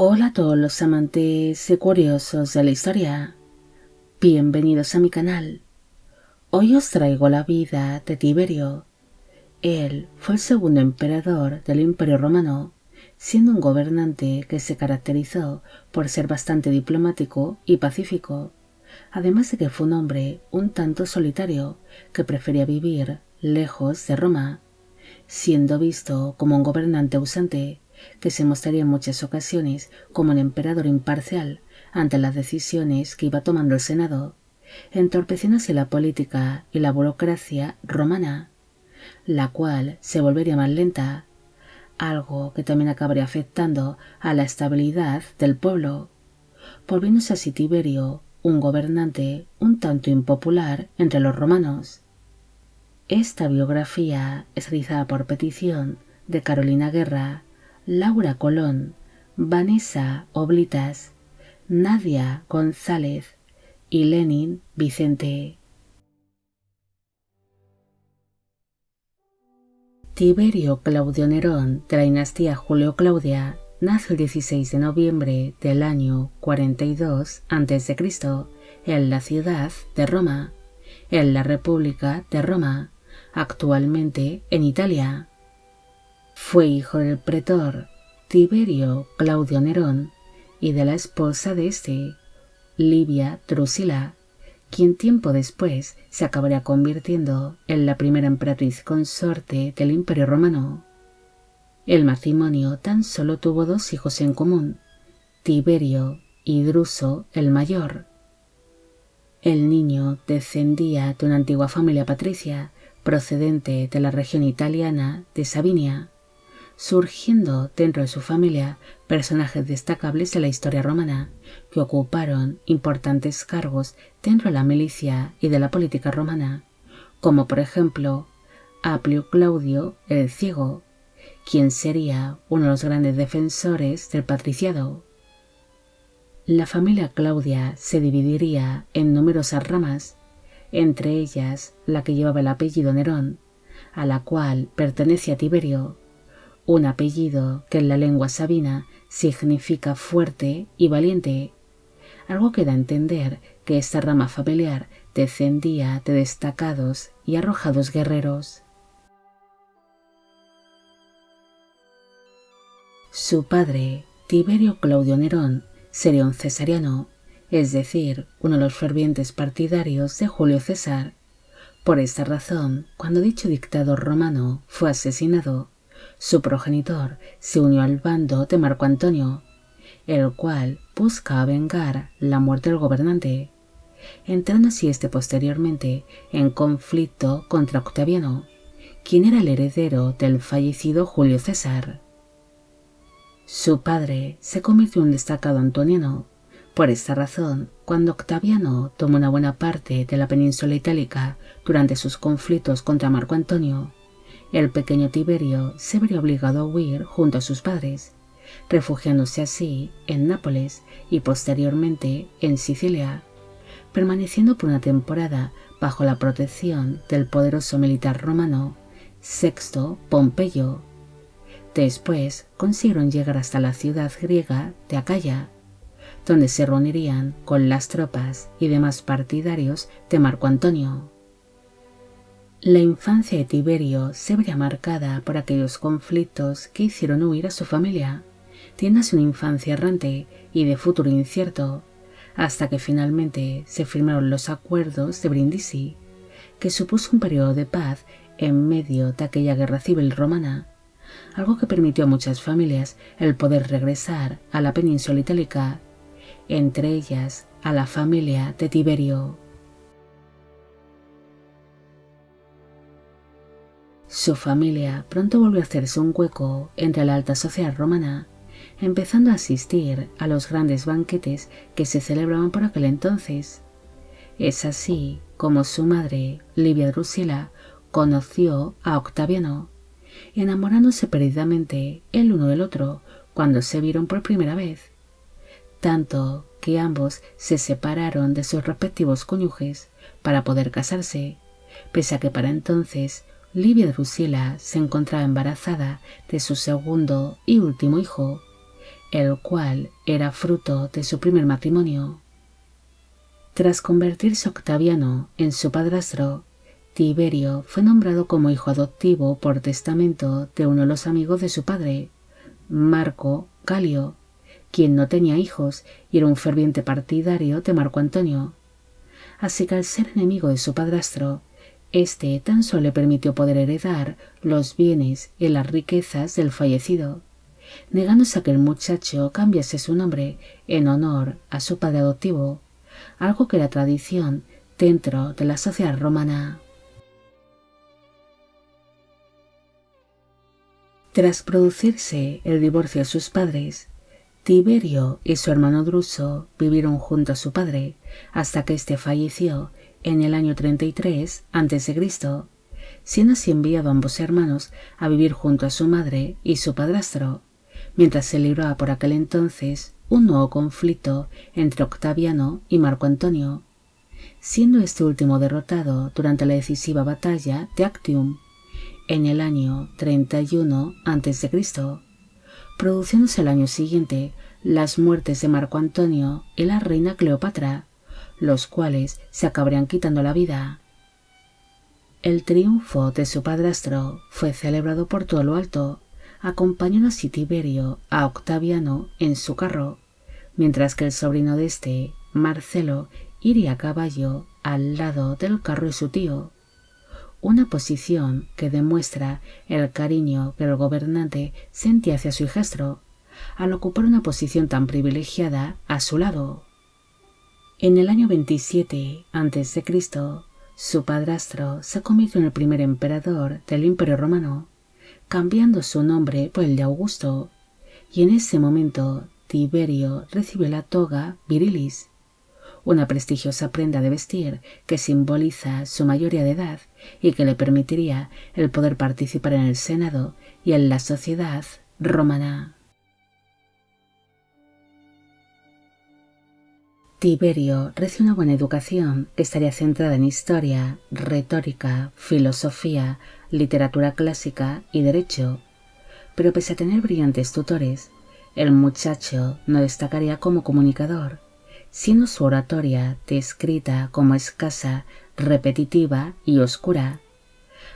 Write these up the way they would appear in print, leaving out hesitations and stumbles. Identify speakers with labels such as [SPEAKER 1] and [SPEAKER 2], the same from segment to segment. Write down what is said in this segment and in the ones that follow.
[SPEAKER 1] Hola a todos los amantes y curiosos de la historia. Bienvenidos a mi canal. Hoy os traigo la vida de Tiberio. Él fue el segundo emperador del Imperio Romano, siendo un gobernante que se caracterizó por ser bastante diplomático y pacífico, además de que fue un hombre un tanto solitario que prefería vivir lejos de Roma, siendo visto como un gobernante ausente que se mostraría en muchas ocasiones como un emperador imparcial ante las decisiones que iba tomando el Senado, entorpeciendo así la política y la burocracia romana, la cual se volvería más lenta, algo que también acabaría afectando a la estabilidad del pueblo, volviéndose así Tiberio un gobernante un tanto impopular entre los romanos. Esta biografía es realizada por petición de Carolina Guerra, Laura Colón, Vanessa Oblitas, Nadia González y Lenin Vicente. Tiberio Claudio Nerón, de la dinastía Julio-Claudia, nació el 16 de noviembre del año 42 a.C. en la ciudad de Roma, en la República de Roma, actualmente en Italia. Fue hijo del pretor Tiberio Claudio Nerón y de la esposa de este, Livia Drusila, quien tiempo después se acabaría convirtiendo en la primera emperatriz consorte del Imperio Romano. El matrimonio tan solo tuvo dos hijos en común, Tiberio y Druso el mayor. El niño descendía de una antigua familia patricia procedente de la región italiana de Sabinia, surgiendo dentro de su familia personajes destacables de la historia romana que ocuparon importantes cargos dentro de la milicia y de la política romana, como por ejemplo Apio Claudio el Ciego, quien sería uno de los grandes defensores del patriciado. La familia Claudia se dividiría en numerosas ramas, entre ellas la que llevaba el apellido Nerón, a la cual pertenecía Tiberio, un apellido que en la lengua sabina significa fuerte y valiente, algo que da a entender que esta rama familiar descendía de destacados y arrojados guerreros. Su padre, Tiberio Claudio Nerón, sería un cesariano, es decir, uno de los fervientes partidarios de Julio César. Por esta razón, cuando dicho dictador romano fue asesinado, su progenitor se unió al bando de Marco Antonio, el cual buscaba vengar la muerte del gobernante, entrando así posteriormente en conflicto contra Octaviano, quien era el heredero del fallecido Julio César. Su padre se convirtió en un destacado antoniano. Por esta razón, cuando Octaviano tomó una buena parte de la península itálica durante sus conflictos contra Marco Antonio, el pequeño Tiberio se vería obligado a huir junto a sus padres, refugiándose así en Nápoles y posteriormente en Sicilia, permaneciendo por una temporada bajo la protección del poderoso militar romano Sexto Pompeyo. Después consiguieron llegar hasta la ciudad griega de Acaya, donde se reunirían con las tropas y demás partidarios de Marco Antonio. La infancia de Tiberio se vería marcada por aquellos conflictos que hicieron huir a su familia, teniendo una infancia errante y de futuro incierto, hasta que finalmente se firmaron los acuerdos de Brindisi, que supuso un periodo de paz en medio de aquella guerra civil romana, algo que permitió a muchas familias el poder regresar a la península itálica, entre ellas a la familia de Tiberio. Su familia pronto volvió a hacerse un hueco entre la alta sociedad romana, empezando a asistir a los grandes banquetes que se celebraban por aquel entonces. Es así como su madre, Livia Drusila, conoció a Octaviano, enamorándose perdidamente el uno del otro cuando se vieron por primera vez, tanto que ambos se separaron de sus respectivos cónyuges para poder casarse, pese a que para entonces Livia Drusila se encontraba embarazada de su segundo y último hijo, el cual era fruto de su primer matrimonio. Tras convertirse Octaviano en su padrastro, Tiberio fue nombrado como hijo adoptivo por testamento de uno de los amigos de su padre, Marco Galio, quien no tenía hijos y era un ferviente partidario de Marco Antonio. Así que al ser enemigo de su padrastro, este tan solo le permitió poder heredar los bienes y las riquezas del fallecido, negándose a que el muchacho cambiase su nombre en honor a su padre adoptivo, algo que era tradición dentro de la sociedad romana. Tras producirse el divorcio de sus padres, Tiberio y su hermano Druso vivieron junto a su padre hasta que éste falleció en el año 33 a.C., siendo así enviado a ambos hermanos a vivir junto a su madre y su padrastro, mientras se libraba por aquel entonces un nuevo conflicto entre Octaviano y Marco Antonio, siendo este último derrotado durante la decisiva batalla de Actium en el año 31 a.C., produciéndose el año siguiente las muertes de Marco Antonio y la reina Cleopatra, los cuales se acabarían quitando la vida. El triunfo de su padrastro fue celebrado por todo lo alto, acompañando así Tiberio a Octaviano en su carro, mientras que el sobrino de este, Marcelo, iría a caballo al lado del carro de su tío, una posición que demuestra el cariño que el gobernante sentía hacia su hijastro, al ocupar una posición tan privilegiada a su lado. En el año 27 a.C., su padrastro se convirtió en el primer emperador del Imperio Romano, cambiando su nombre por el de Augusto, y en ese momento Tiberio recibió la toga virilis, una prestigiosa prenda de vestir que simboliza su mayoría de edad y que le permitiría el poder participar en el Senado y en la sociedad romana. Tiberio recibió una buena educación que estaría centrada en historia, retórica, filosofía, literatura clásica y derecho, pero pese a tener brillantes tutores, el muchacho no destacaría como comunicador, siendo su oratoria descrita como escasa, repetitiva y oscura,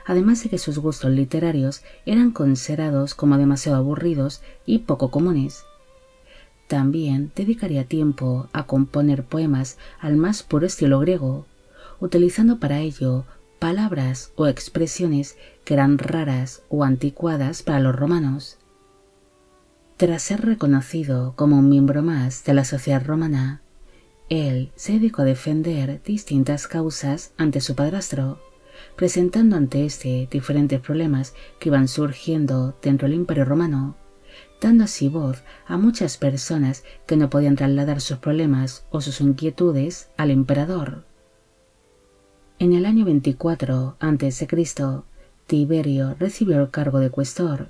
[SPEAKER 1] además de que sus gustos literarios eran considerados como demasiado aburridos y poco comunes. También dedicaría tiempo a componer poemas al más puro estilo griego, utilizando para ello palabras o expresiones que eran raras o anticuadas para los romanos. Tras ser reconocido como un miembro más de la sociedad romana, él se dedicó a defender distintas causas ante su padrastro, presentando ante éste diferentes problemas que iban surgiendo dentro del Imperio Romano, dando así voz a muchas personas que no podían trasladar sus problemas o sus inquietudes al emperador. En el año 24 a.C., Tiberio recibió el cargo de cuestor,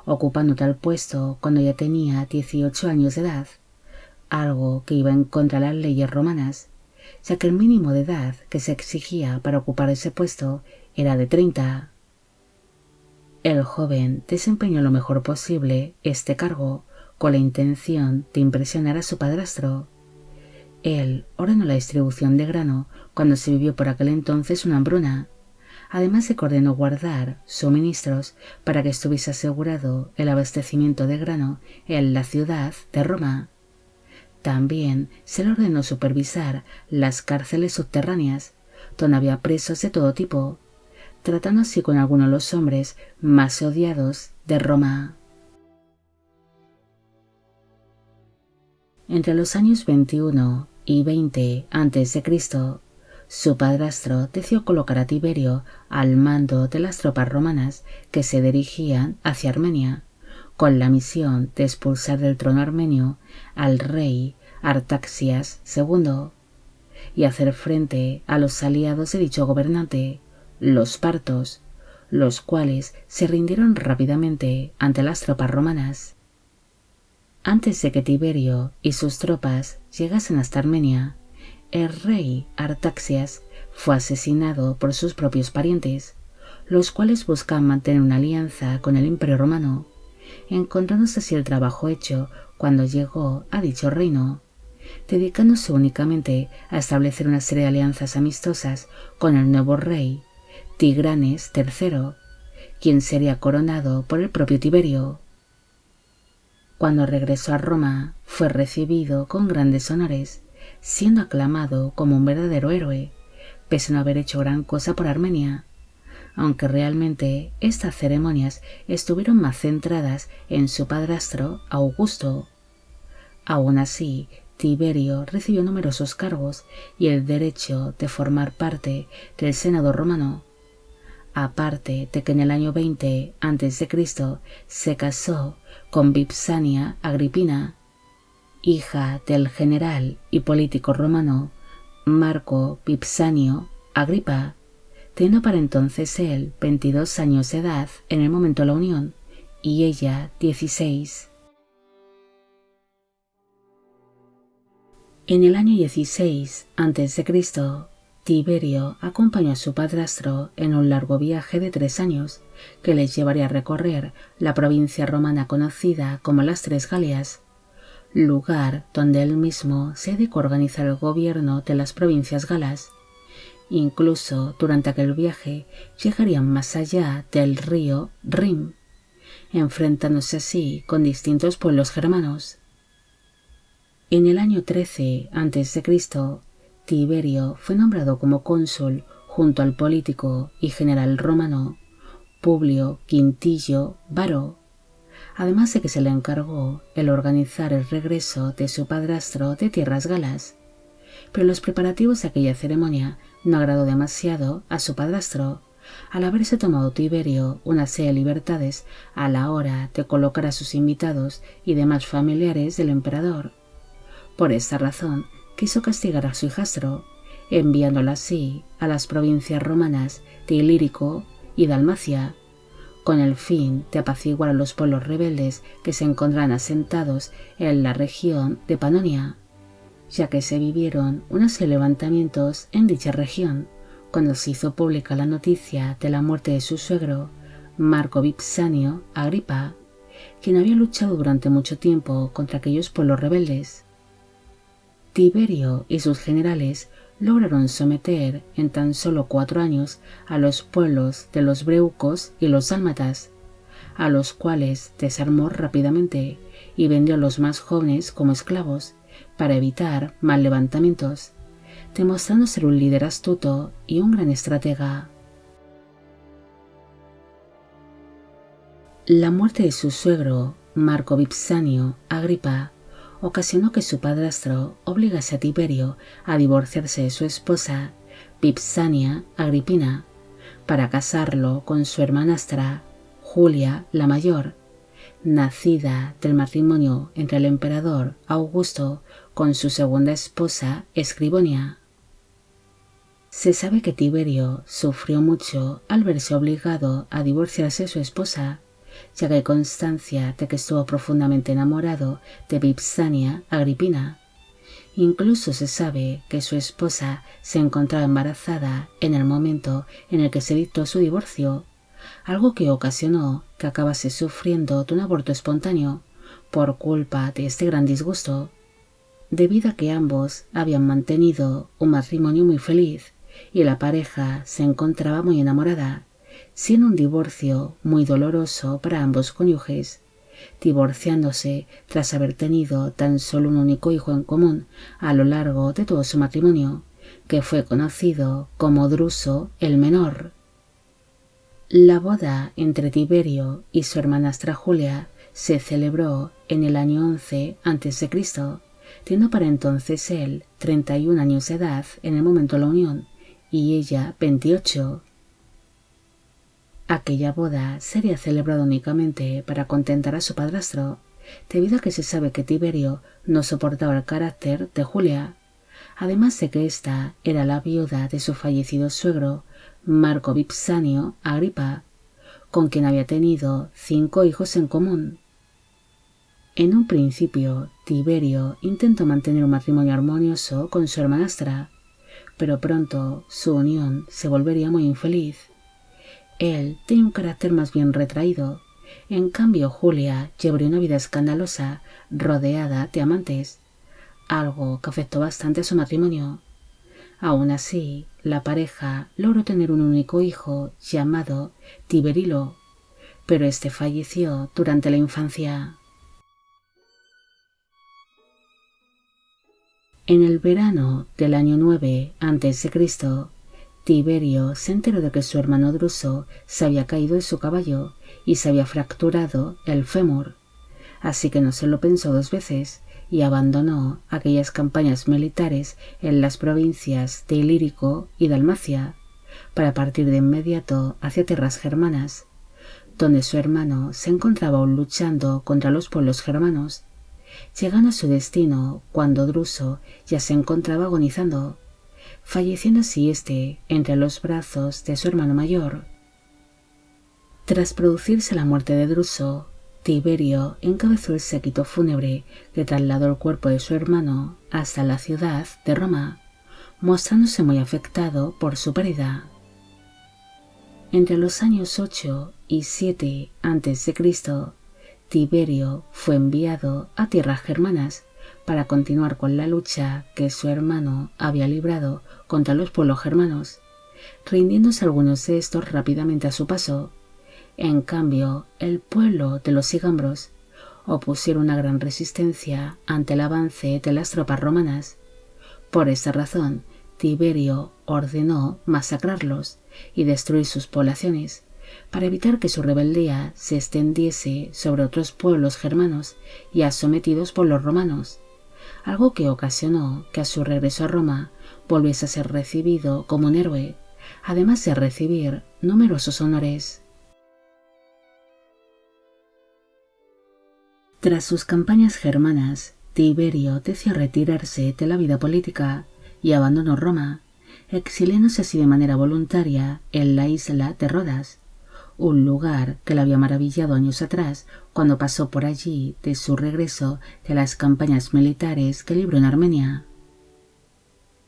[SPEAKER 1] ocupando tal puesto cuando ya tenía 18 años de edad, algo que iba en contra de las leyes romanas, ya que el mínimo de edad que se exigía para ocupar ese puesto era de 30. El joven desempeñó lo mejor posible este cargo con la intención de impresionar a su padrastro. Él ordenó la distribución de grano cuando se vivió por aquel entonces una hambruna, además de que ordenó guardar suministros para que estuviese asegurado el abastecimiento de grano en la ciudad de Roma. También se le ordenó supervisar las cárceles subterráneas, donde había presos de todo tipo, tratando así con algunos de los hombres más odiados de Roma. Entre los años 21 y 20 a.C., su padrastro decidió colocar a Tiberio al mando de las tropas romanas que se dirigían hacia Armenia, con la misión de expulsar del trono armenio al rey Artaxias II y hacer frente a los aliados de dicho gobernante, los partos, los cuales se rindieron rápidamente ante las tropas romanas. Antes de que Tiberio y sus tropas llegasen hasta Armenia, el rey Artaxias fue asesinado por sus propios parientes, los cuales buscaban mantener una alianza con el Imperio Romano, encontrándose así el trabajo hecho cuando llegó a dicho reino, dedicándose únicamente a establecer una serie de alianzas amistosas con el nuevo rey, Tigranes III, quien sería coronado por el propio Tiberio. Cuando regresó a Roma, fue recibido con grandes honores, siendo aclamado como un verdadero héroe, pese a no haber hecho gran cosa por Armenia, aunque realmente estas ceremonias estuvieron más centradas en su padrastro Augusto. Aún así, Tiberio recibió numerosos cargos y el derecho de formar parte del Senado romano, aparte de que en el año 20 a.C. se casó con Vipsania Agripina, hija del general y político romano Marco Vipsanio Agripa, teniendo para entonces él 22 años de edad en el momento de la unión y ella 16. En el año 16 a.C., Tiberio acompañó a su padrastro en un largo viaje de 3 años que les llevaría a recorrer la provincia romana conocida como las Tres Galias, lugar donde él mismo se dedicó a organizar el gobierno de las provincias galas. Incluso durante aquel viaje llegarían más allá del río Rin, enfrentándose así con distintos pueblos germanos. En el año 13 a.C., Tiberio fue nombrado como cónsul junto al político y general romano Publio Quintillo Varo, además de que se le encargó el organizar el regreso de su padrastro de tierras galas. Pero los preparativos de aquella ceremonia no agradó demasiado a su padrastro, al haberse tomado Tiberio una serie de libertades a la hora de colocar a sus invitados y demás familiares del emperador. Por esta razón, quiso castigar a su hijastro, enviándolo así a las provincias romanas de Ilírico y Dalmacia, con el fin de apaciguar a los pueblos rebeldes que se encontraban asentados en la región de Panonia, ya que se vivieron unos levantamientos en dicha región cuando se hizo pública la noticia de la muerte de su suegro, Marco Vipsanio Agripa, quien había luchado durante mucho tiempo contra aquellos pueblos rebeldes. Tiberio y sus generales lograron someter en tan solo 4 años a los pueblos de los breucos y los dálmatas, a los cuales desarmó rápidamente y vendió a los más jóvenes como esclavos para evitar más levantamientos, demostrando ser un líder astuto y un gran estratega. La muerte de su suegro, Marco Vipsanio Agripa, ocasionó que su padrastro obligase a Tiberio a divorciarse de su esposa, Vipsania Agripina, para casarlo con su hermanastra, Julia la Mayor, nacida del matrimonio entre el emperador Augusto con su segunda esposa, Escribonia. Se sabe que Tiberio sufrió mucho al verse obligado a divorciarse de su esposa, ya que hay constancia de que estuvo profundamente enamorado de Vipsania Agripina. Incluso se sabe que su esposa se encontraba embarazada en el momento en el que se dictó su divorcio, algo que ocasionó que acabase sufriendo de un aborto espontáneo por culpa de este gran disgusto, debido a que ambos habían mantenido un matrimonio muy feliz y la pareja se encontraba muy enamorada, siendo un divorcio muy doloroso para ambos cónyuges, divorciándose tras haber tenido tan solo un único hijo en común a lo largo de todo su matrimonio, que fue conocido como Druso el Menor. La boda entre Tiberio y su hermanastra Julia se celebró en el año 11 a.C., teniendo para entonces él 31 años de edad en el momento de la unión y ella 28. Aquella boda sería celebrada únicamente para contentar a su padrastro, debido a que se sabe que Tiberio no soportaba el carácter de Julia, además de que ésta era la viuda de su fallecido suegro, Marco Vipsanio Agripa, con quien había tenido 5 hijos en común. En un principio, Tiberio intentó mantener un matrimonio armonioso con su hermanastra, pero pronto su unión se volvería muy infeliz. Él tenía un carácter más bien retraído En cambio, Julia llevaría una vida escandalosa, rodeada de amantes, algo que afectó bastante a su matrimonio. Aún así, la pareja logró tener un único hijo llamado Tiberilo, pero este falleció durante la infancia. En el verano del año 9 a.C., Tiberio se enteró de que su hermano Druso se había caído de su caballo y se había fracturado el fémur, así que no se lo pensó dos veces y abandonó aquellas campañas militares en las provincias de Ilírico y Dalmacia para partir de inmediato hacia tierras germanas, donde su hermano se encontraba aún luchando contra los pueblos germanos, llegando a su destino cuando Druso ya se encontraba agonizando, falleciendo así éste entre los brazos de su hermano mayor. Tras producirse la muerte de Druso, Tiberio encabezó el séquito fúnebre que trasladó el cuerpo de su hermano hasta la ciudad de Roma, mostrándose muy afectado por su pérdida. Entre los años 8 y 7 a.C., Tiberio fue enviado a tierras germanas para continuar con la lucha que su hermano había librado contra los pueblos germanos, rindiéndose algunos de estos rápidamente a su paso. En cambio, el pueblo de los sigambros opusieron una gran resistencia ante el avance de las tropas romanas. Por esta razón, Tiberio ordenó masacrarlos y destruir sus poblaciones, para evitar que su rebeldía se extendiese sobre otros pueblos germanos ya sometidos por los romanos, algo que ocasionó que a su regreso a Roma volviese a ser recibido como un héroe, además de recibir numerosos honores. Tras sus campañas germanas, Tiberio decidió retirarse de la vida política y abandonó Roma, exiliándose así de manera voluntaria en la isla de Rodas, un lugar que le había maravillado años atrás cuando pasó por allí de su regreso de las campañas militares que libró en Armenia.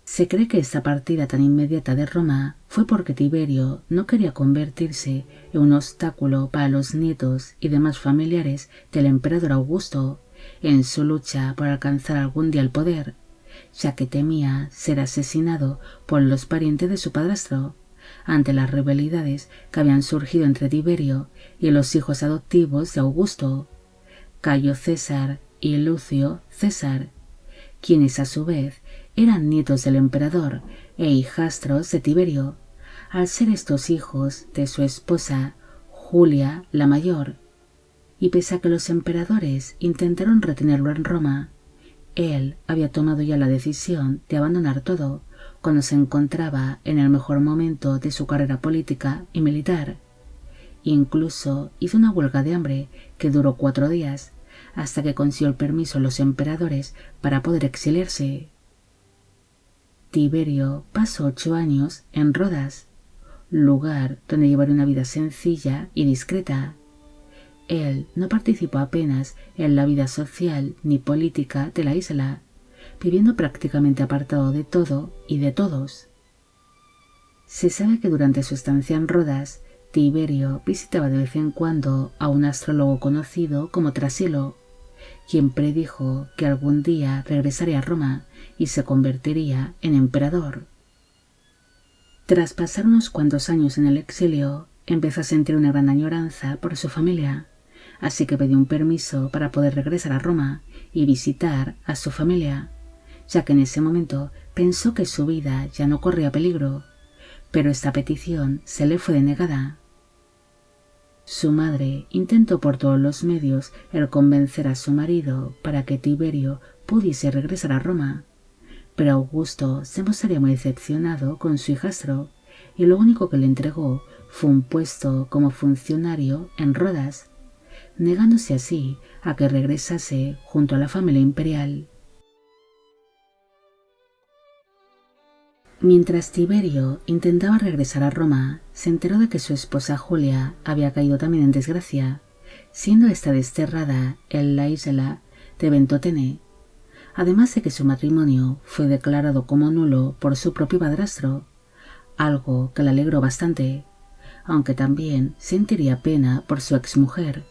[SPEAKER 1] Se cree que esta partida tan inmediata de Roma fue porque Tiberio no quería convertirse en un obstáculo para los nietos y demás familiares del emperador Augusto en su lucha por alcanzar algún día el poder, ya que temía ser asesinado por los parientes de su padrastro, ante las rivalidades que habían surgido entre Tiberio y los hijos adoptivos de Augusto, Cayo César y Lucio César, quienes a su vez eran nietos del emperador e hijastros de Tiberio, al ser estos hijos de su esposa Julia la mayor. Y pese a que los emperadores intentaron retenerlo en Roma, él había tomado ya la decisión de abandonar todo cuando se encontraba en el mejor momento de su carrera política y militar. Incluso hizo una huelga de hambre que duró 4 días, hasta que consiguió el permiso de los emperadores para poder exiliarse. Tiberio pasó 8 años en Rodas, lugar donde llevaría una vida sencilla y discreta. Él no participó apenas en la vida social ni política de la isla, viviendo prácticamente apartado de todo y de todos. Se sabe que durante su estancia en Rodas, Tiberio visitaba de vez en cuando a un astrólogo conocido como Trasilo, quien predijo que algún día regresaría a Roma y se convertiría en emperador. Tras pasar unos cuantos años en el exilio, empezó a sentir una gran añoranza por su familia, así que pidió un permiso para poder regresar a Roma y visitar a su familia, ya que en ese momento pensó que su vida ya no corría peligro, pero esta petición se le fue denegada. Su madre intentó por todos los medios el convencer a su marido para que Tiberio pudiese regresar a Roma, pero Augusto se mostraría muy decepcionado con su hijastro y lo único que le entregó fue un puesto como funcionario en Rodas, negándose así a que regresase junto a la familia imperial. Mientras Tiberio intentaba regresar a Roma, se enteró de que su esposa Julia había caído también en desgracia, siendo esta desterrada en la isla de Ventotene, además de que su matrimonio fue declarado como nulo por su propio padrastro, algo que le alegró bastante, aunque también sentiría pena por su exmujer,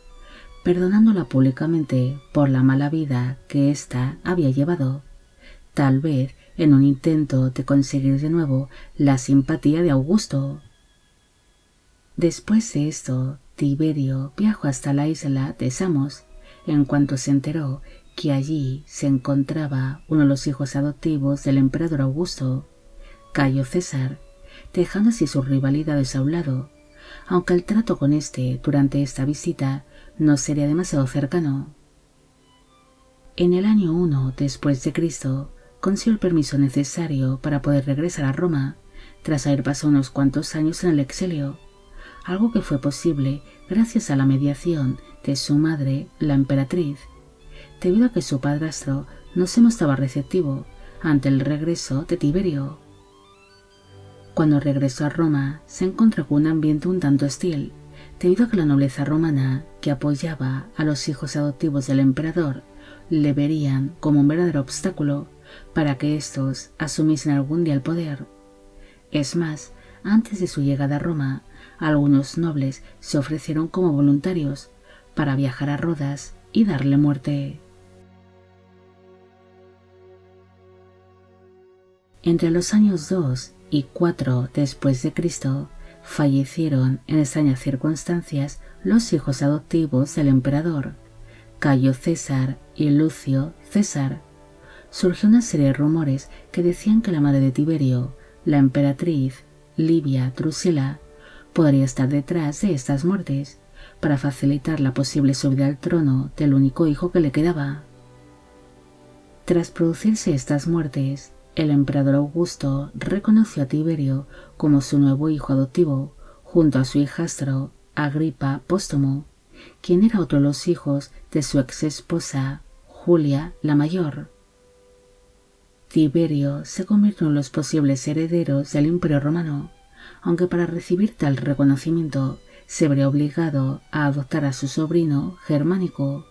[SPEAKER 1] perdonándola públicamente por la mala vida que ésta había llevado, tal vez en un intento de conseguir de nuevo la simpatía de Augusto. Después de esto, Tiberio viajó hasta la isla de Samos, en cuanto se enteró que allí se encontraba uno de los hijos adoptivos del emperador Augusto, Cayo César, dejando así sus rivalidades a un lado, aunque el trato con este durante esta visita no sería demasiado cercano. En el año 1 después de Cristo, consiguió el permiso necesario para poder regresar a Roma, tras haber pasado unos cuantos años en el exilio, algo que fue posible gracias a la mediación de su madre, la emperatriz, debido a que su padrastro no se mostraba receptivo ante el regreso de Tiberio. Cuando regresó a Roma, se encontró con un ambiente un tanto hostil, debido a que la nobleza romana, que apoyaba a los hijos adoptivos del emperador, le verían como un verdadero obstáculo para que éstos asumiesen algún día el poder. Es más, antes de su llegada a Roma, algunos nobles se ofrecieron como voluntarios para viajar a Rodas y darle muerte. Entre los años 2 y 4 después de Cristo, fallecieron en extrañas circunstancias los hijos adoptivos del emperador, Cayo César y Lucio César. Surgió una serie de rumores que decían que la madre de Tiberio, la emperatriz Livia Drusila, podría estar detrás de estas muertes para facilitar la posible subida al trono del único hijo que le quedaba. Tras producirse estas muertes, el emperador Augusto reconoció a Tiberio como su nuevo hijo adoptivo, junto a su hijastro Agripa Póstumo, quien era otro de los hijos de su ex esposa Julia la Mayor. Tiberio se convirtió en los posibles herederos del Imperio Romano, aunque para recibir tal reconocimiento se vería obligado a adoptar a su sobrino Germánico,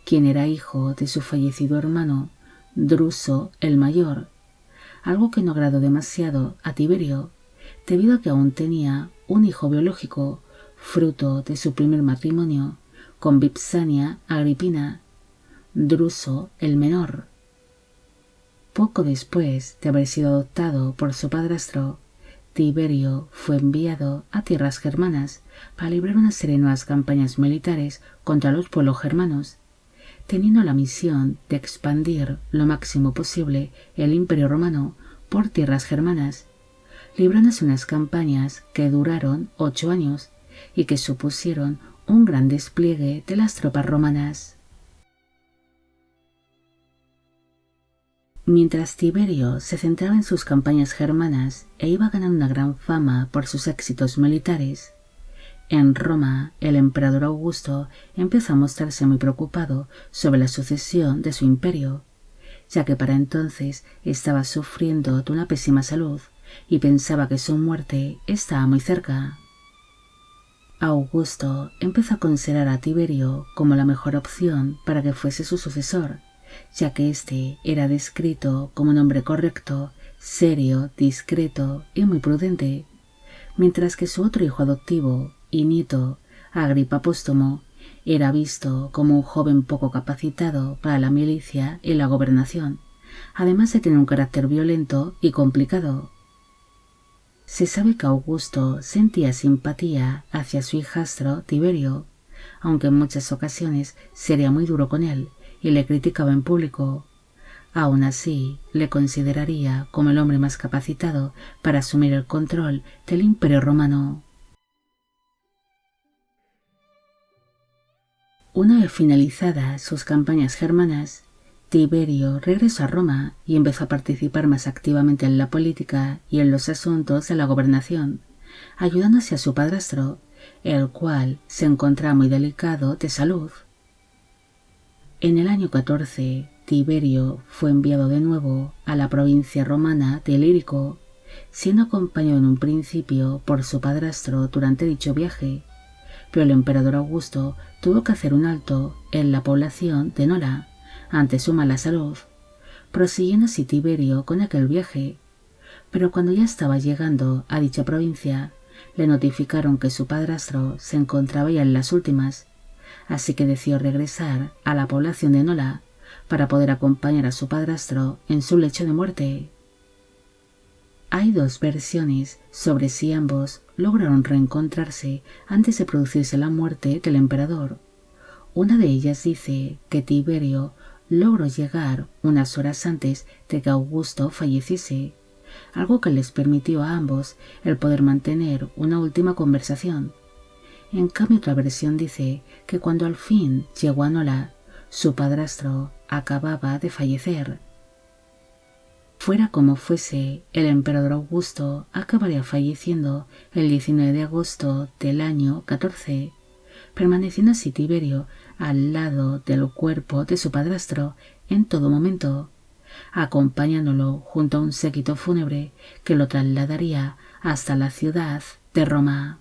[SPEAKER 1] quien era hijo de su fallecido hermano Druso el Mayor, algo que no agradó demasiado a Tiberio, debido a que aún tenía un hijo biológico, fruto de su primer matrimonio con Vipsania Agripina, Druso el Menor. Poco después de haber sido adoptado por su padrastro, Tiberio fue enviado a tierras germanas para librar una serie de nuevas campañas militares contra los pueblos germanos, teniendo la misión de expandir lo máximo posible el Imperio Romano por tierras germanas, librándose unas campañas que duraron 8 años y que supusieron un gran despliegue de las tropas romanas. Mientras Tiberio se centraba en sus campañas germanas e iba ganando una gran fama por sus éxitos militares, en Roma el emperador Augusto empezó a mostrarse muy preocupado sobre la sucesión de su imperio, ya que para entonces estaba sufriendo de una pésima salud y pensaba que su muerte estaba muy cerca. Augusto empezó a considerar a Tiberio como la mejor opción para que fuese su sucesor, ya que éste era descrito como un hombre correcto, serio, discreto y muy prudente, mientras que su otro hijo adoptivo y nieto, Agripa Póstumo, era visto como un joven poco capacitado para la milicia y la gobernación, además de tener un carácter violento y complicado. Se sabe que Augusto sentía simpatía hacia su hijastro Tiberio, aunque en muchas ocasiones sería muy duro con él y le criticaba en público. Aún así, le consideraría como el hombre más capacitado para asumir el control del Imperio Romano. Una vez finalizadas sus campañas germanas, Tiberio regresó a Roma y empezó a participar más activamente en la política y en los asuntos de la gobernación, ayudándose a su padrastro, el cual se encontraba muy delicado de salud. En el año 14, Tiberio fue enviado de nuevo a la provincia romana de Ilírico, siendo acompañado en un principio por su padrastro durante dicho viaje, pero el emperador Augusto tuvo que hacer un alto en la población de Nola ante su mala salud, prosiguiendo así Tiberio con aquel viaje, pero cuando ya estaba llegando a dicha provincia, le notificaron que su padrastro se encontraba ya en las últimas, así que decidió regresar a la población de Nola para poder acompañar a su padrastro en su lecho de muerte. Hay dos versiones sobre si ambos lograron reencontrarse antes de producirse la muerte del emperador. Una de ellas dice que Tiberio logró llegar unas horas antes de que Augusto falleciese, algo que les permitió a ambos el poder mantener una última conversación. En cambio, otra versión dice que cuando al fin llegó a Nola, su padrastro acababa de fallecer. Fuera como fuese, el emperador Augusto acabaría falleciendo el 19 de agosto del año 14, permaneciendo así Tiberio al lado del cuerpo de su padrastro en todo momento, acompañándolo junto a un séquito fúnebre que lo trasladaría hasta la ciudad de Roma.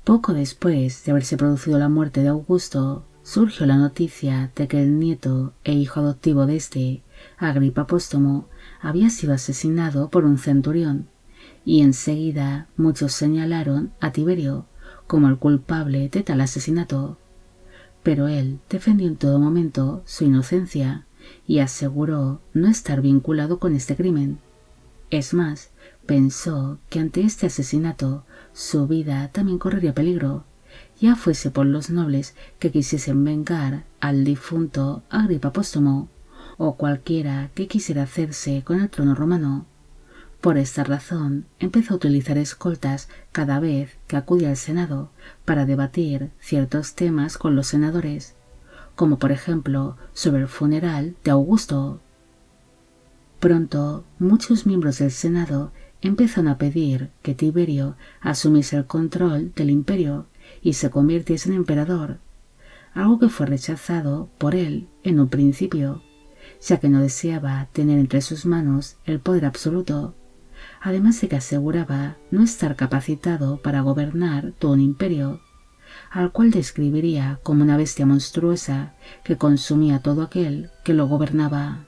[SPEAKER 1] Poco después de haberse producido la muerte de Augusto, surgió la noticia de que el nieto e hijo adoptivo de este, Agripa Póstumo, había sido asesinado por un centurión, y enseguida muchos señalaron a Tiberio como el culpable de tal asesinato. Pero él defendió en todo momento su inocencia y aseguró no estar vinculado con este crimen. Es más, pensó que ante este asesinato su vida también correría peligro, ya fuese por los nobles que quisiesen vengar al difunto Agripa Póstumo o cualquiera que quisiera hacerse con el trono romano. Por esta razón empezó a utilizar escoltas cada vez que acudía al Senado para debatir ciertos temas con los senadores, como por ejemplo sobre el funeral de Augusto. Pronto muchos miembros del Senado empezaron a pedir que Tiberio asumiese el control del imperio y se convirtiese en emperador, algo que fue rechazado por él en un principio, ya que no deseaba tener entre sus manos el poder absoluto, además de que aseguraba no estar capacitado para gobernar todo un imperio, al cual describiría como una bestia monstruosa que consumía todo aquel que lo gobernaba.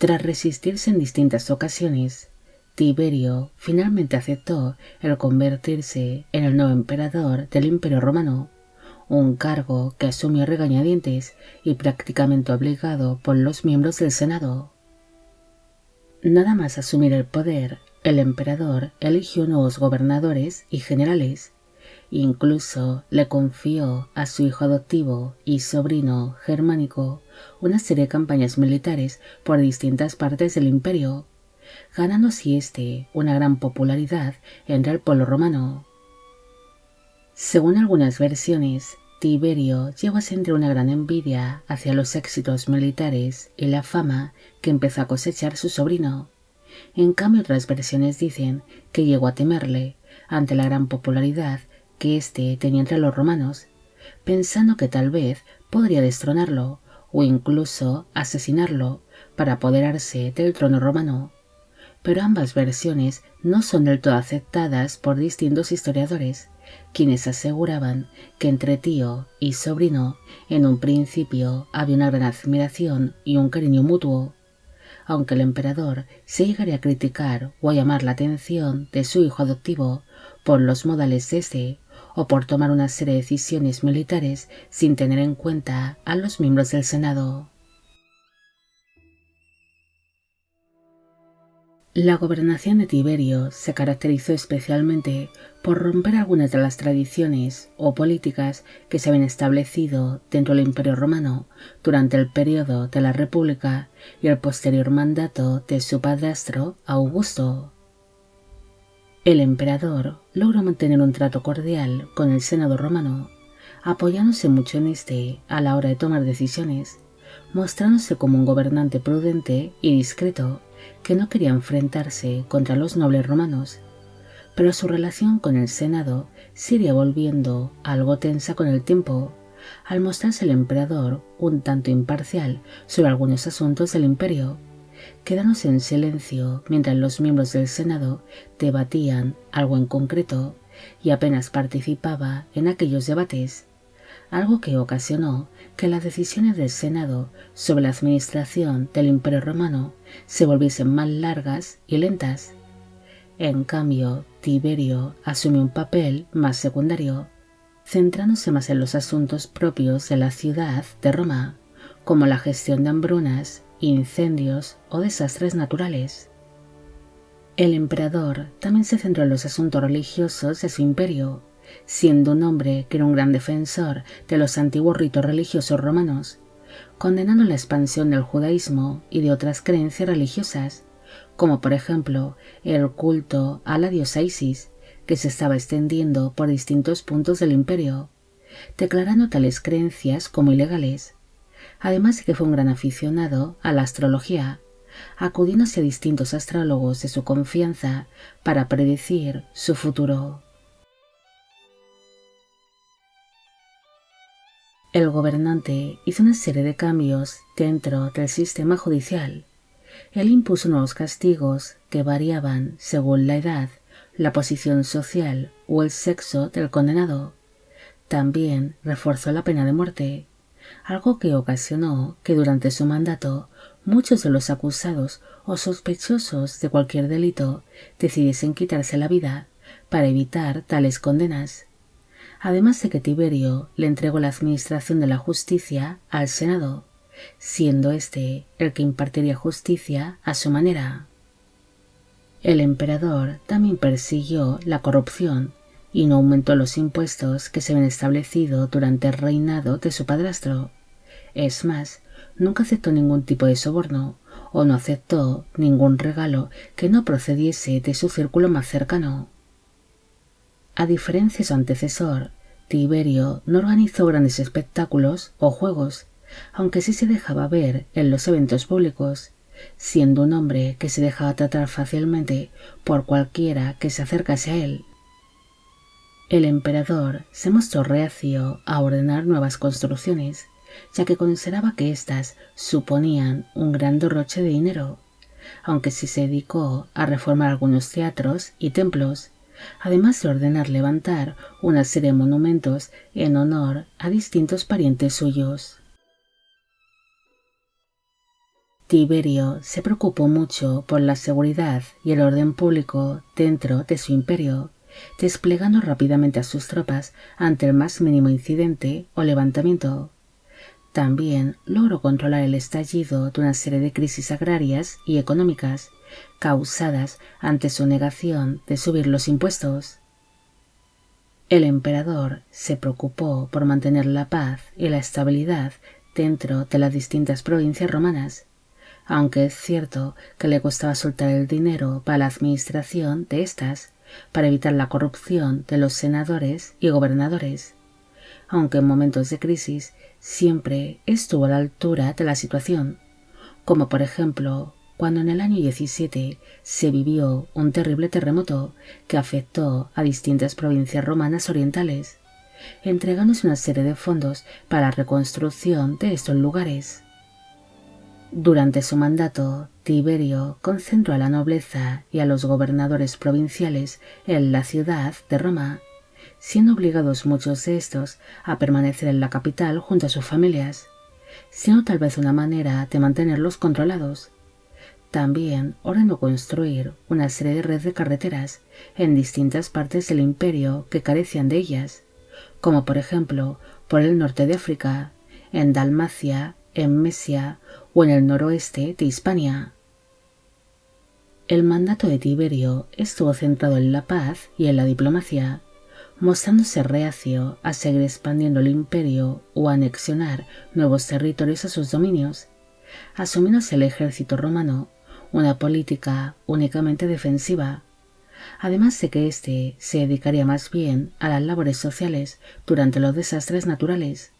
[SPEAKER 1] Tras resistirse en distintas ocasiones, Tiberio finalmente aceptó el convertirse en el nuevo emperador del Imperio Romano, un cargo que asumió regañadientes y prácticamente obligado por los miembros del Senado. Nada más asumir el poder, el emperador eligió nuevos gobernadores y generales. Incluso le confió a su hijo adoptivo y sobrino Germánico una serie de campañas militares por distintas partes del imperio, ganando así una gran popularidad entre el pueblo romano. Según algunas versiones, Tiberio llegó a sentir una gran envidia hacia los éxitos militares y la fama que empezó a cosechar su sobrino. En cambio, otras versiones dicen que llegó a temerle ante la gran popularidad que tenía entre los romanos, pensando que tal vez podría destronarlo o incluso asesinarlo para apoderarse del trono romano. Pero ambas versiones no son del todo aceptadas por distintos historiadores, quienes aseguraban que entre tío y sobrino en un principio había una gran admiración y un cariño mutuo, aunque el emperador se llegaría a criticar o a llamar la atención de su hijo adoptivo por los modales de o por tomar una serie de decisiones militares sin tener en cuenta a los miembros del Senado. La gobernación de Tiberio se caracterizó especialmente por romper algunas de las tradiciones o políticas que se habían establecido dentro del Imperio Romano durante el periodo de la República y el posterior mandato de su padrastro Augusto. El emperador logró mantener un trato cordial con el Senado romano, apoyándose mucho en a la hora de tomar decisiones, mostrándose como un gobernante prudente y discreto que no quería enfrentarse contra los nobles romanos, pero su relación con el Senado se iría volviendo algo tensa con el tiempo, al mostrarse el emperador un tanto imparcial sobre algunos asuntos del imperio, quedándose en silencio mientras los miembros del Senado debatían algo en concreto y apenas participaba en aquellos debates, algo que ocasionó que las decisiones del Senado sobre la administración del Imperio Romano se volviesen más largas y lentas. En cambio, Tiberio asumió un papel más secundario, centrándose más en los asuntos propios de la ciudad de Roma, como la gestión de hambrunas, incendios o desastres naturales. El emperador también se centró en los asuntos religiosos de su imperio, siendo un hombre que era un gran defensor de los antiguos ritos religiosos romanos, condenando la expansión del judaísmo y de otras creencias religiosas, como por ejemplo el culto a la diosa Isis, que se estaba extendiendo por distintos puntos del imperio, declarando tales creencias como ilegales. Además de que fue un gran aficionado a la astrología, acudiendo a distintos astrólogos de su confianza para predecir su futuro. El gobernante hizo una serie de cambios dentro del sistema judicial. Él impuso nuevos castigos que variaban según la edad, la posición social o el sexo del condenado. También reforzó la pena de muerte, algo que ocasionó que durante su mandato muchos de los acusados o sospechosos de cualquier delito decidiesen quitarse la vida para evitar tales condenas. Además de que Tiberio le entregó la administración de la justicia al Senado, siendo éste el que impartiría justicia a su manera. El emperador también persiguió la corrupción y no aumentó los impuestos que se habían establecido durante el reinado de su padrastro. Es más, nunca aceptó ningún tipo de soborno o no aceptó ningún regalo que no procediese de su círculo más cercano. A diferencia de su antecesor, Tiberio no organizó grandes espectáculos o juegos, aunque sí se dejaba ver en los eventos públicos, siendo un hombre que se dejaba tratar fácilmente por cualquiera que se acercase a él. El emperador se mostró reacio a ordenar nuevas construcciones, ya que consideraba que éstas suponían un gran derroche de dinero, aunque sí se dedicó a reformar algunos teatros y templos, además de ordenar levantar una serie de monumentos en honor a distintos parientes suyos. Tiberio se preocupó mucho por la seguridad y el orden público dentro de su imperio, desplegando rápidamente a sus tropas ante el más mínimo incidente o levantamiento. También logró controlar el estallido de una serie de crisis agrarias y económicas causadas ante su negación de subir los impuestos. El emperador se preocupó por mantener la paz y la estabilidad dentro de las distintas provincias romanas, aunque es cierto que le costaba soltar el dinero para la administración de estas, para evitar la corrupción de los senadores y gobernadores, aunque en momentos de crisis siempre estuvo a la altura de la situación, como por ejemplo cuando en el año 17 se vivió un terrible terremoto que afectó a distintas provincias romanas orientales, entregándose una serie de fondos para la reconstrucción de estos lugares. Durante su mandato, Tiberio concentró a la nobleza y a los gobernadores provinciales en la ciudad de Roma, siendo obligados muchos de estos a permanecer en la capital junto a sus familias, siendo tal vez una manera de mantenerlos controlados. También ordenó construir una serie de redes de carreteras en distintas partes del imperio que carecían de ellas, como por ejemplo por el norte de África, en Dalmacia, en Mesia o en el noroeste de Hispania. El mandato de Tiberio estuvo centrado en la paz y en la diplomacia, mostrándose reacio a seguir expandiendo el imperio o a anexionar nuevos territorios a sus dominios, asumiéndose el ejército romano una política únicamente defensiva, además de que éste se dedicaría más bien a las labores sociales durante los desastres naturales,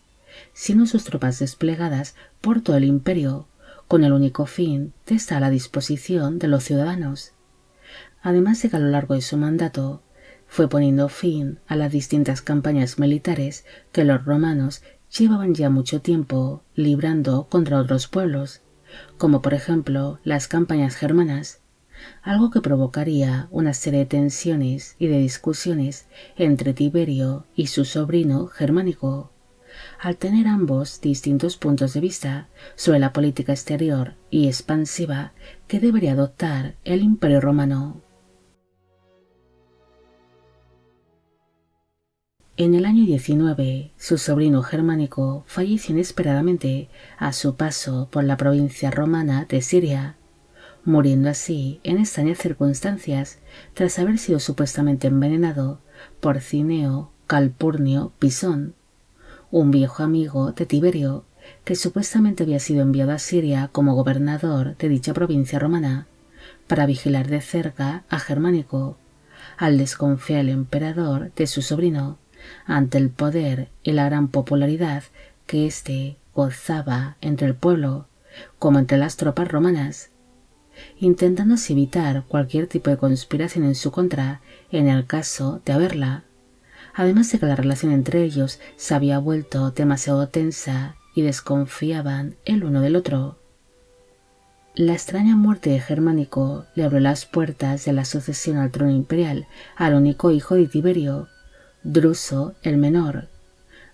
[SPEAKER 1] siendo sus tropas desplegadas por todo el imperio con el único fin de estar a la disposición de los ciudadanos. Además de que a lo largo de su mandato fue poniendo fin a las distintas campañas militares que los romanos llevaban ya mucho tiempo librando contra otros pueblos, como por ejemplo las campañas germanas, algo que provocaría una serie de tensiones y de discusiones entre Tiberio y su sobrino Germánico, al tener ambos distintos puntos de vista sobre la política exterior y expansiva que debería adoptar el Imperio Romano. En el año 19, su sobrino Germánico falleció inesperadamente a su paso por la provincia romana de Siria, muriendo así en extrañas circunstancias tras haber sido supuestamente envenenado por Cneo Calpurnio Pisón, un viejo amigo de Tiberio que supuestamente había sido enviado a Siria como gobernador de dicha provincia romana para vigilar de cerca a Germánico, al desconfiar el emperador de su sobrino ante el poder y la gran popularidad que éste gozaba entre el pueblo como entre las tropas romanas, intentando así evitar cualquier tipo de conspiración en su contra en el caso de haberla, además de que la relación entre ellos se había vuelto demasiado tensa y desconfiaban el uno del otro. La extraña muerte de Germánico le abrió las puertas de la sucesión al trono imperial al único hijo de Tiberio, Druso el menor,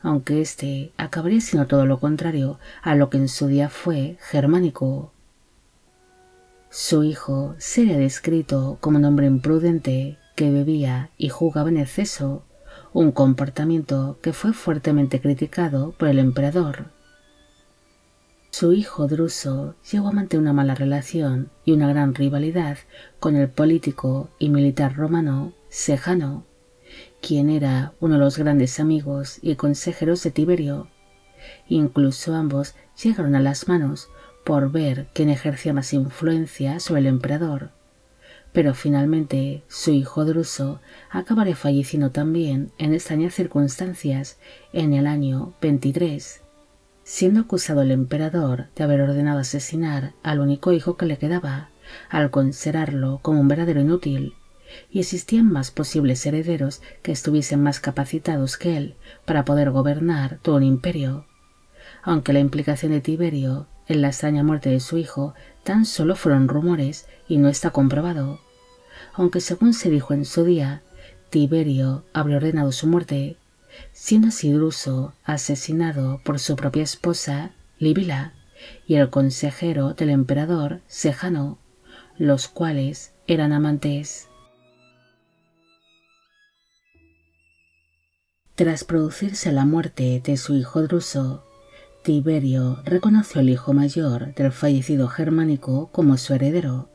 [SPEAKER 1] aunque éste acabaría siendo todo lo contrario a lo que en su día fue Germánico. Su hijo sería descrito como un hombre imprudente que bebía y jugaba en exceso, un comportamiento que fue fuertemente criticado por el emperador. Su hijo Druso llegó a mantener una mala relación y una gran rivalidad con el político y militar romano Sejano, quien era uno de los grandes amigos y consejeros de Tiberio. Incluso ambos llegaron a las manos por ver quién ejercía más influencia sobre el emperador, pero finalmente su hijo Druso acabaría falleciendo también en extrañas circunstancias en el año 23, siendo acusado el emperador de haber ordenado asesinar al único hijo que le quedaba, al considerarlo como un verdadero inútil, y existían más posibles herederos que estuviesen más capacitados que él para poder gobernar todo un imperio, aunque la implicación de Tiberio en la extraña muerte de su hijo tan solo fueron rumores y no está comprobado, aunque según se dijo en su día, Tiberio habría ordenado su muerte, siendo así Druso asesinado por su propia esposa Libila y el consejero del emperador Sejano, los cuales eran amantes. Tras producirse la muerte de su hijo Druso, Tiberio reconoció al hijo mayor del fallecido Germánico como su heredero,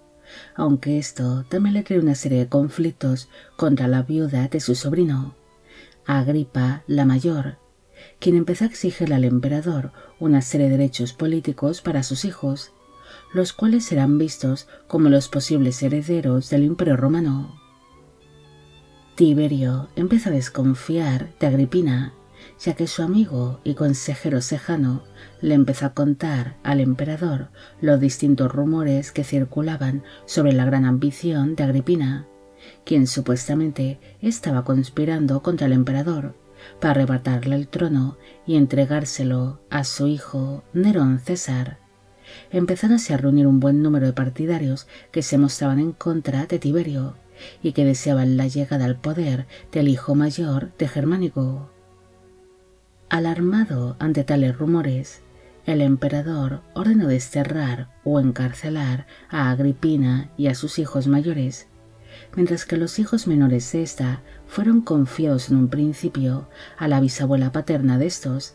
[SPEAKER 1] aunque esto también le trae una serie de conflictos contra la viuda de su sobrino, Agripa la mayor, quien empezó a exigirle al emperador una serie de derechos políticos para sus hijos, los cuales serán vistos como los posibles herederos del Imperio Romano. Tiberio empezó a desconfiar de Agripina, ya que su amigo y consejero Sejano le empezó a contar al emperador los distintos rumores que circulaban sobre la gran ambición de Agripina, quien supuestamente estaba conspirando contra el emperador para arrebatarle el trono y entregárselo a su hijo Nerón César, empezándose a reunir un buen número de partidarios que se mostraban en contra de Tiberio y que deseaban la llegada al poder del hijo mayor de Germánico. Alarmado ante tales rumores, el emperador ordenó desterrar o encarcelar a Agripina y a sus hijos mayores, mientras que los hijos menores de ésta fueron confiados en un principio a la bisabuela paterna de estos,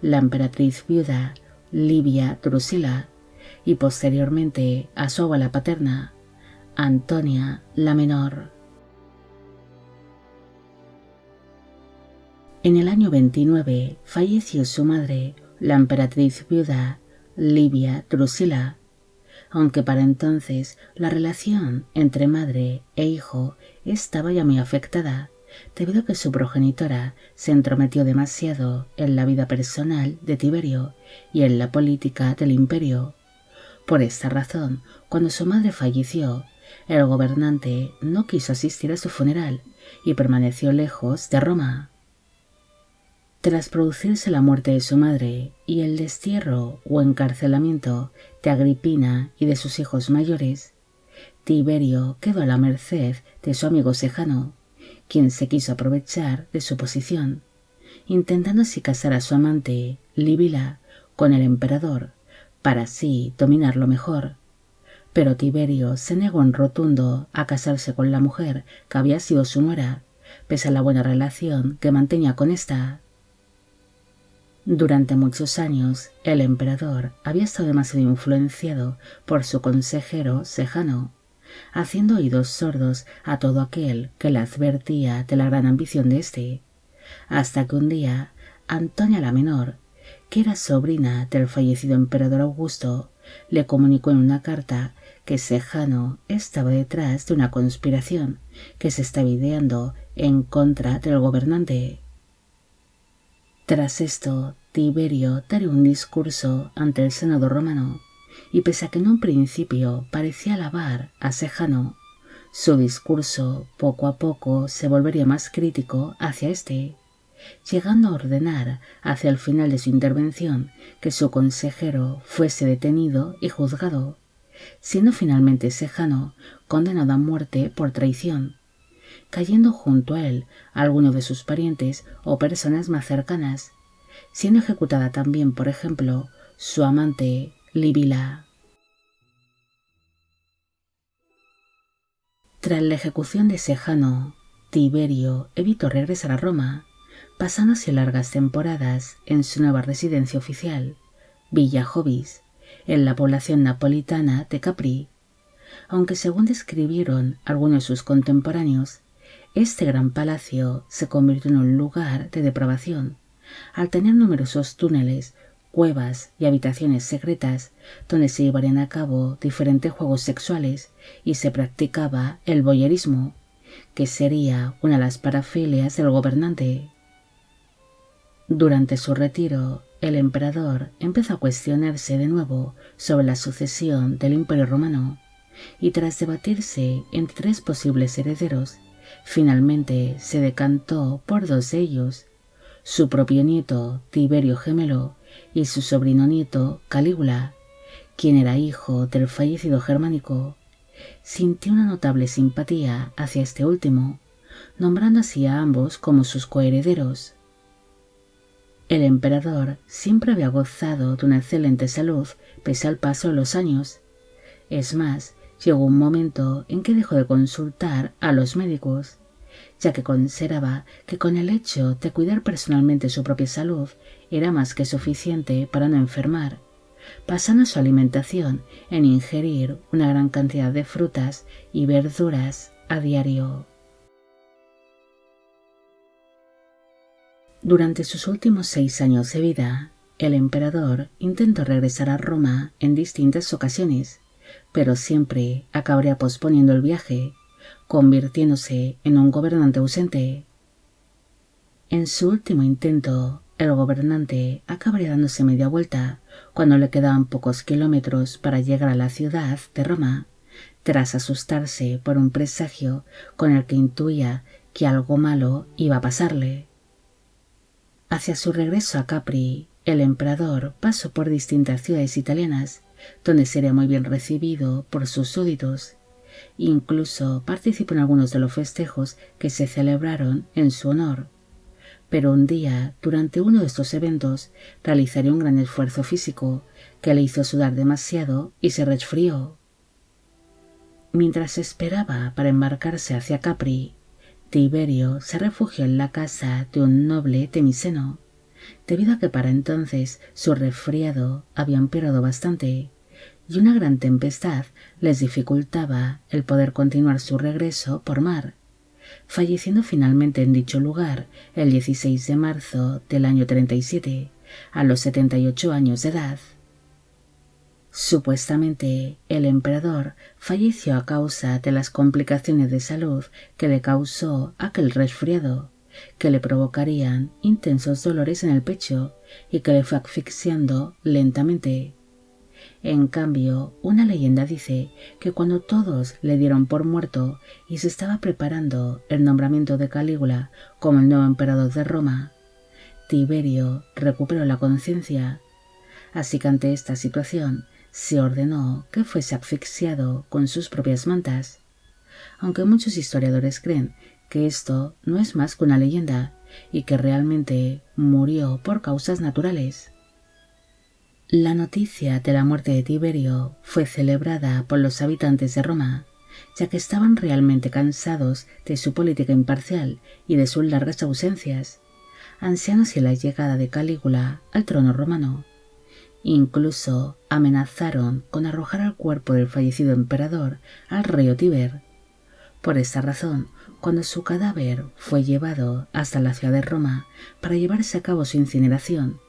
[SPEAKER 1] la emperatriz viuda Livia Drusila, y posteriormente a su abuela paterna, Antonia la menor. En el año 29 falleció su madre, la emperatriz viuda Livia Drusila, aunque para entonces la relación entre madre e hijo estaba ya muy afectada, debido a que su progenitora se entrometió demasiado en la vida personal de Tiberio y en la política del imperio. Por esta razón, cuando su madre falleció, el gobernante no quiso asistir a su funeral y permaneció lejos de Roma. Tras producirse la muerte de su madre y el destierro o encarcelamiento de Agripina y de sus hijos mayores, Tiberio quedó a la merced de su amigo Sejano, quien se quiso aprovechar de su posición intentando así casar a su amante, Líbila, con el emperador, para así dominarlo mejor. Pero Tiberio se negó en rotundo a casarse con la mujer que había sido su nuera, pese a la buena relación que mantenía con ésta. Durante muchos años, el emperador había estado demasiado influenciado por su consejero Sejano, haciendo oídos sordos a todo aquel que le advertía de la gran ambición de éste, hasta que un día Antonia la Menor, que era sobrina del fallecido emperador Augusto, le comunicó en una carta que Sejano estaba detrás de una conspiración que se estaba ideando en contra del gobernante. Tras esto, Tiberio dio un discurso ante el Senado romano, y pese a que en un principio parecía alabar a Sejano, su discurso poco a poco se volvería más crítico hacia éste, llegando a ordenar hacia el final de su intervención que su consejero fuese detenido y juzgado, siendo finalmente Sejano condenado a muerte por traición, cayendo junto a él alguno de sus parientes o personas más cercanas, siendo ejecutada también, por ejemplo, su amante Líbila. Tras la ejecución de Sejano, Tiberio evitó regresar a Roma, pasándose largas temporadas en su nueva residencia oficial, Villa Jovis, en la población napolitana de Capri, aunque según describieron algunos de sus contemporáneos, este gran palacio se convirtió en un lugar de depravación, al tener numerosos túneles, cuevas y habitaciones secretas donde se llevarían a cabo diferentes juegos sexuales y se practicaba el voyerismo, que sería una de las parafilias del gobernante. Durante su retiro, el emperador empezó a cuestionarse de nuevo sobre la sucesión del Imperio Romano, y tras debatirse entre 3 posibles herederos, finalmente se decantó por 2 de ellos, su propio nieto Tiberio Gemelo y su sobrino nieto Calígula, quien era hijo del fallecido Germánico. Sintió una notable simpatía hacia este último, nombrando así a ambos como sus coherederos. El emperador siempre había gozado de una excelente salud pese al paso de los años. Es más, llegó un momento en que dejó de consultar a los médicos, ya que consideraba que con el hecho de cuidar personalmente su propia salud era más que suficiente para no enfermar, basando su alimentación en ingerir una gran cantidad de frutas y verduras a diario. Durante sus últimos 6 años de vida, el emperador intentó regresar a Roma en distintas ocasiones, pero siempre acabaría posponiendo el viaje, convirtiéndose en un gobernante ausente. En su último intento, el gobernante acabaría dándose media vuelta cuando le quedaban pocos kilómetros para llegar a la ciudad de Roma, tras asustarse por un presagio con el que intuía que algo malo iba a pasarle. Hacia su regreso a Capri, el emperador pasó por distintas ciudades italianas, donde sería muy bien recibido por sus súbditos. Incluso participó en algunos de los festejos que se celebraron en su honor. Pero un día, durante uno de estos eventos, realizaría un gran esfuerzo físico que le hizo sudar demasiado y se resfrió. Mientras esperaba para embarcarse hacia Capri, Tiberio se refugió en la casa de un noble temiseno, debido a que para entonces su resfriado había empeorado bastante, y una gran tempestad les dificultaba el poder continuar su regreso por mar, falleciendo finalmente en dicho lugar el 16 de marzo del año 37, a los 78 años de edad. Supuestamente, el emperador falleció a causa de las complicaciones de salud que le causó aquel resfriado, que le provocarían intensos dolores en el pecho y que le fue asfixiando lentamente. En cambio, una leyenda dice que cuando todos le dieron por muerto y se estaba preparando el nombramiento de Calígula como el nuevo emperador de Roma, Tiberio recuperó la conciencia. Así que ante esta situación se ordenó que fuese asfixiado con sus propias mantas, aunque muchos historiadores creen que esto no es más que una leyenda y que realmente murió por causas naturales. La noticia de la muerte de Tiberio fue celebrada por los habitantes de Roma, ya que estaban realmente cansados de su política imparcial y de sus largas ausencias, ansianos en la llegada de Calígula al trono romano. Incluso amenazaron con arrojar el cuerpo del fallecido emperador al río Tíber. Por esta razón, cuando su cadáver fue llevado hasta la ciudad de Roma para llevarse a cabo su incineración,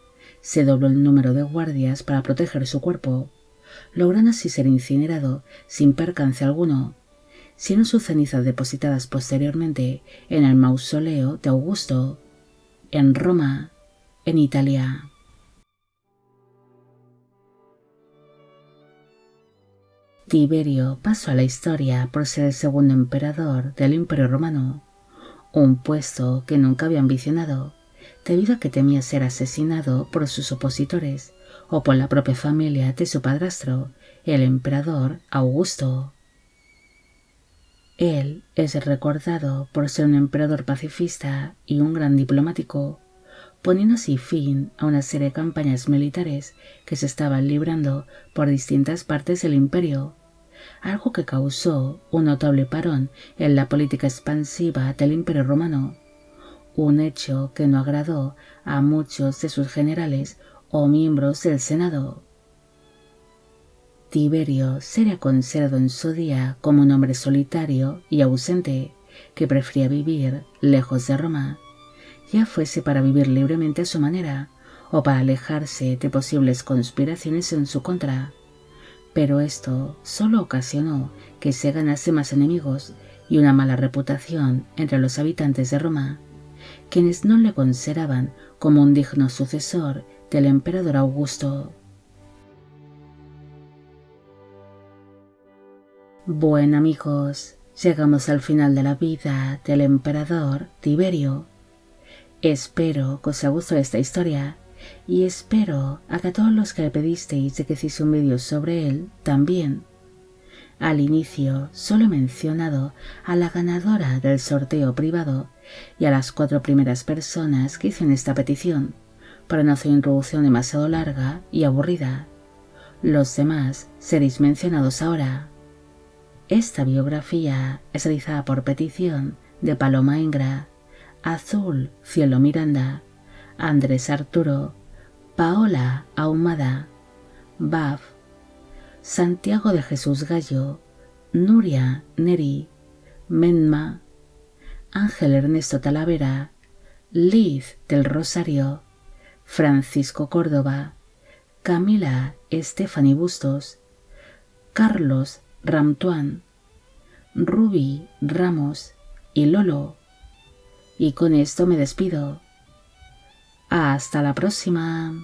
[SPEAKER 1] se dobló el número de guardias para proteger su cuerpo, logrando así ser incinerado sin percance alguno, siendo sus cenizas depositadas posteriormente en el mausoleo de Augusto, en Roma, en Italia. Tiberio pasó a la historia por ser el segundo emperador del Imperio Romano, un puesto que nunca había ambicionado, debido a que temía ser asesinado por sus opositores o por la propia familia de su padrastro, el emperador Augusto. Él es recordado por ser un emperador pacifista y un gran diplomático, poniendo así fin a una serie de campañas militares que se estaban librando por distintas partes del imperio, algo que causó un notable parón en la política expansiva del Imperio Romano, un hecho que no agradó a muchos de sus generales o miembros del Senado. Tiberio sería considerado en su día como un hombre solitario y ausente que prefería vivir lejos de Roma, ya fuese para vivir libremente a su manera o para alejarse de posibles conspiraciones en su contra. Pero esto solo ocasionó que se ganase más enemigos y una mala reputación entre los habitantes de Roma, quienes no le consideraban como un digno sucesor del emperador Augusto. Bueno amigos, llegamos al final de la vida del emperador Tiberio. Espero que os haya gustado esta historia y espero a que a todos los que le pedisteis de que hiciese un vídeo sobre él también. Al inicio solo he mencionado a la ganadora del sorteo privado y a las 4 primeras personas que hicieron esta petición, para no hacer una introducción demasiado larga y aburrida. Los demás seréis mencionados ahora. Esta biografía es realizada por petición de Paloma Ingra, Azul Cielo Miranda, Andrés Arturo, Paola Ahumada, Baf, Santiago de Jesús Gallo, Nuria Neri, Menma, Ángel Ernesto Talavera, Liz del Rosario, Francisco Córdoba, Camila Estefani Bustos, Carlos Ramtuán, Ruby Ramos y Lolo. Y con esto me despido. Hasta la próxima.